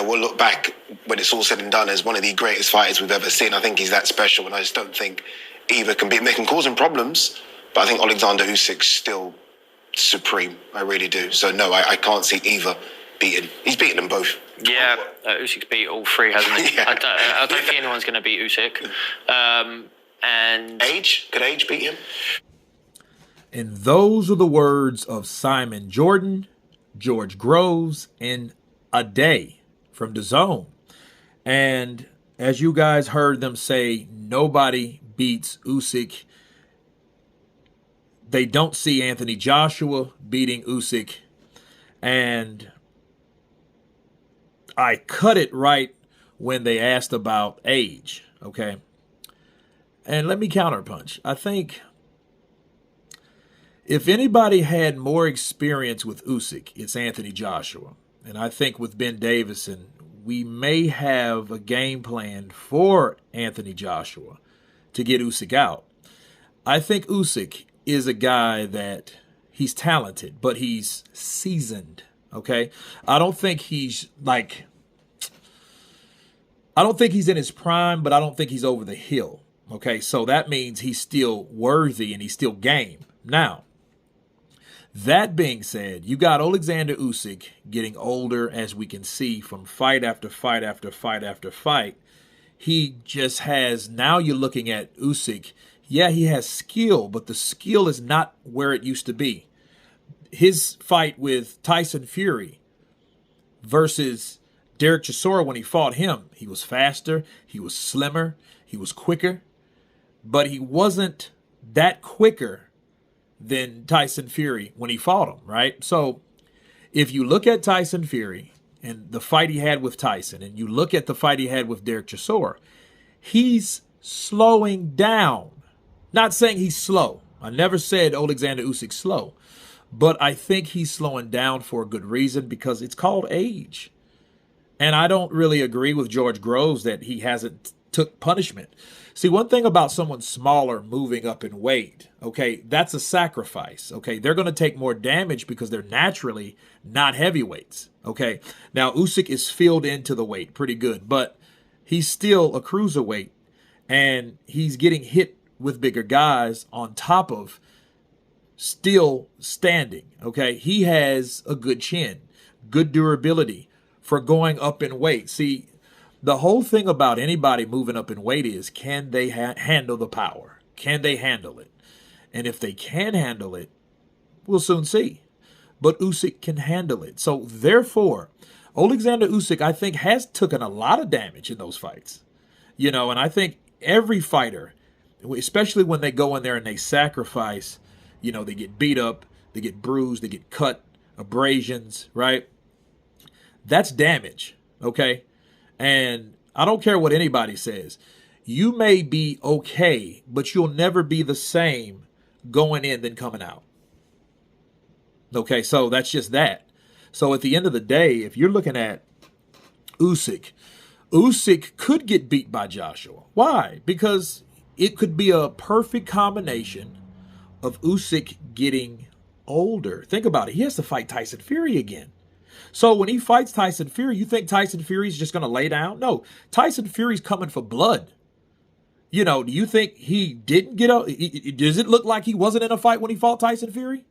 we'll look back when it's all said and done as one of the greatest fighters we've ever seen. I think he's that special, and I just don't think either can beat him. They can cause him problems, but I think Oleksandr Usyk's still supreme. I really do. So no, I can't see either beating. He's beaten them both. Yeah, Usyk's beat all three, hasn't he? Yeah. I don't think anyone's going to beat Usyk. And Age? Could Age beat him? And those are the words of Simon Jordan, George Groves, and Ade from DAZN. And as you guys heard them say, nobody beats Usyk. They don't see Anthony Joshua beating Usyk. And I cut it right when they asked about age, okay? And let me counterpunch. I think if anybody had more experience with Usyk, it's Anthony Joshua. And I think with Ben Davison, we may have a game plan for Anthony Joshua to get Usyk out. I think Usyk is a guy that he's talented, but he's seasoned, okay? I don't think he's in his prime, but I don't think he's over the hill, okay? So that means he's still worthy and he's still game. Now, that being said, you got Oleksandr Usyk getting older, as we can see from fight after fight after fight after fight. He just has, now you're looking at Usyk, yeah, he has skill, but the skill is not where it used to be. His fight with Tyson Fury versus Derek Chisora, when he fought him, he was faster, he was slimmer, he was quicker, but he wasn't that quicker than Tyson Fury when he fought him, right? So if you look at Tyson Fury and the fight he had with Tyson, and you look at the fight he had with Derek Chisora, he's slowing down. Not saying he's slow. I never said Oleksandr Usyk's slow, but I think he's slowing down for a good reason, because it's called age. And I don't really agree with George Groves that he hasn't took punishment. See, one thing about someone smaller moving up in weight, okay, that's a sacrifice, okay? They're going to take more damage because they're naturally not heavyweights, okay? Now, Usyk is filled into the weight pretty good, but he's still a cruiserweight, and he's getting hit with bigger guys on top of still standing, okay? He has a good chin, good durability for going up in weight. See, the whole thing about anybody moving up in weight is, can they handle the power? Can they handle it? And if they can handle it, we'll soon see. But Usyk can handle it. So therefore, Oleksandr Usyk, I think, has taken a lot of damage in those fights. And I think every fighter, especially when they go in there and they sacrifice, they get beat up, they get bruised, they get cut, abrasions, right? That's damage, okay? And I don't care what anybody says. You may be okay, but you'll never be the same going in than coming out. Okay, so that's just that. So at the end of the day, if you're looking at Usyk could get beat by Joshua. Why? Because it could be a perfect combination of Usyk getting older. Think about it. He has to fight Tyson Fury again. So when he fights Tyson Fury, you think Tyson Fury's just going to lay down? No, Tyson Fury's coming for blood. Do you think he didn't get out? Does it look like he wasn't in a fight when he fought Tyson Fury?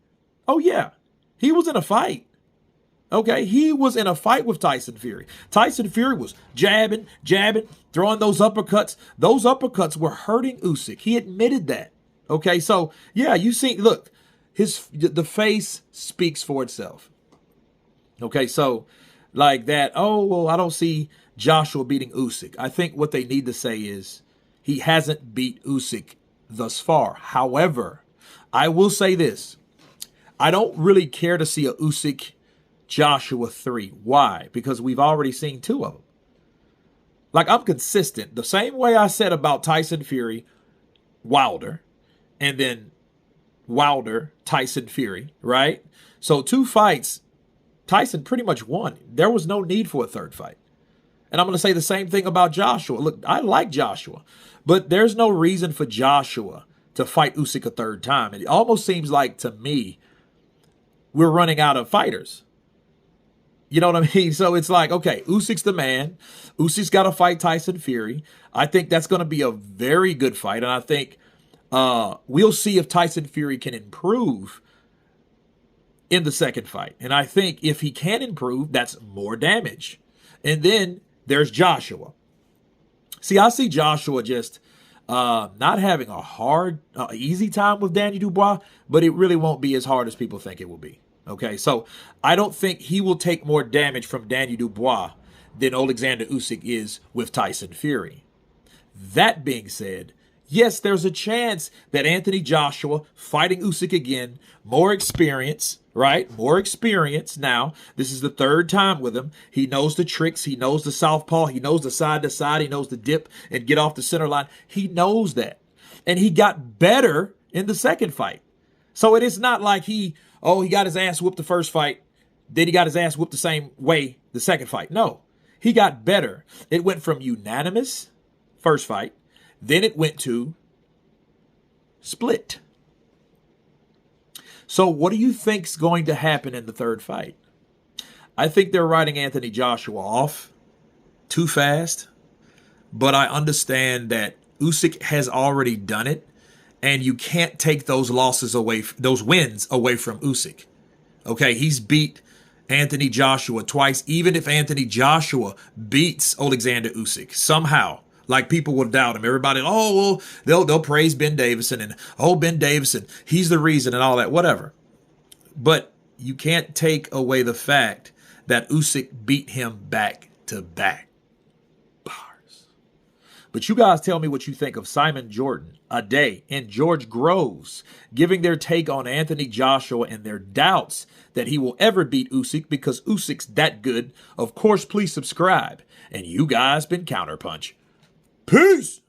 Oh, yeah. He was in a fight. Okay, he was in a fight with Tyson Fury. Tyson Fury was jabbing, throwing those uppercuts. Those uppercuts were hurting Usyk. He admitted that. Okay, so, yeah, you see, look, the face speaks for itself. Okay, so like that, oh, well, I don't see Joshua beating Usyk. I think what they need to say is he hasn't beat Usyk thus far. However, I will say this. I don't really care to see a Usyk-Joshua 3. Why? Because we've already seen 2 of them. Like, I'm consistent. The same way I said about Tyson Fury, Wilder, and then Wilder, Tyson Fury, right? So 2 fights, Tyson pretty much won. There was no need for a 3rd fight. And I'm going to say the same thing about Joshua. Look, I like Joshua, but there's no reason for Joshua to fight Usyk a 3rd time. It almost seems like, to me, we're running out of fighters. You know what I mean? So it's like, okay, Usyk's the man. Usyk's got to fight Tyson Fury. I think that's going to be a very good fight. And I think we'll see if Tyson Fury can improve in the second fight. And I think if he can improve, that's more damage. And then there's Joshua. See, I see Joshua just not having a hard, easy time with Danny Dubois, but it really won't be as hard as people think it will be. Okay, so I don't think he will take more damage from Danny Dubois than Oleksandr Usyk is with Tyson Fury. That being said, yes, there's a chance that Anthony Joshua fighting Usyk again, more experience, right? More experience now. This is the third time with him. He knows the tricks. He knows the southpaw. He knows the side to side. He knows the dip and get off the center line. He knows that. And he got better in the second fight. So it is not like he got his ass whooped the first fight, then he got his ass whooped the same way the second fight. No, he got better. It went from unanimous first fight, then it went to split. So what do you think's going to happen in the third fight? I think they're writing Anthony Joshua off too fast, but I understand that Usyk has already done it. And you can't take those wins away from Usyk. Okay, he's beat Anthony Joshua twice. Even if Anthony Joshua beats Oleksandr Usyk somehow, like people will doubt him. Everybody, they'll praise Ben Davison and Ben Davison, he's the reason and all that, whatever. But you can't take away the fact that Usyk beat him back to back. But you guys tell me what you think of Simon Jordan, Ade, and George Groves giving their take on Anthony Joshua and their doubts that he will ever beat Usyk because Usyk's that good. Of course, please subscribe. And you guys been Counterpunch. Peace!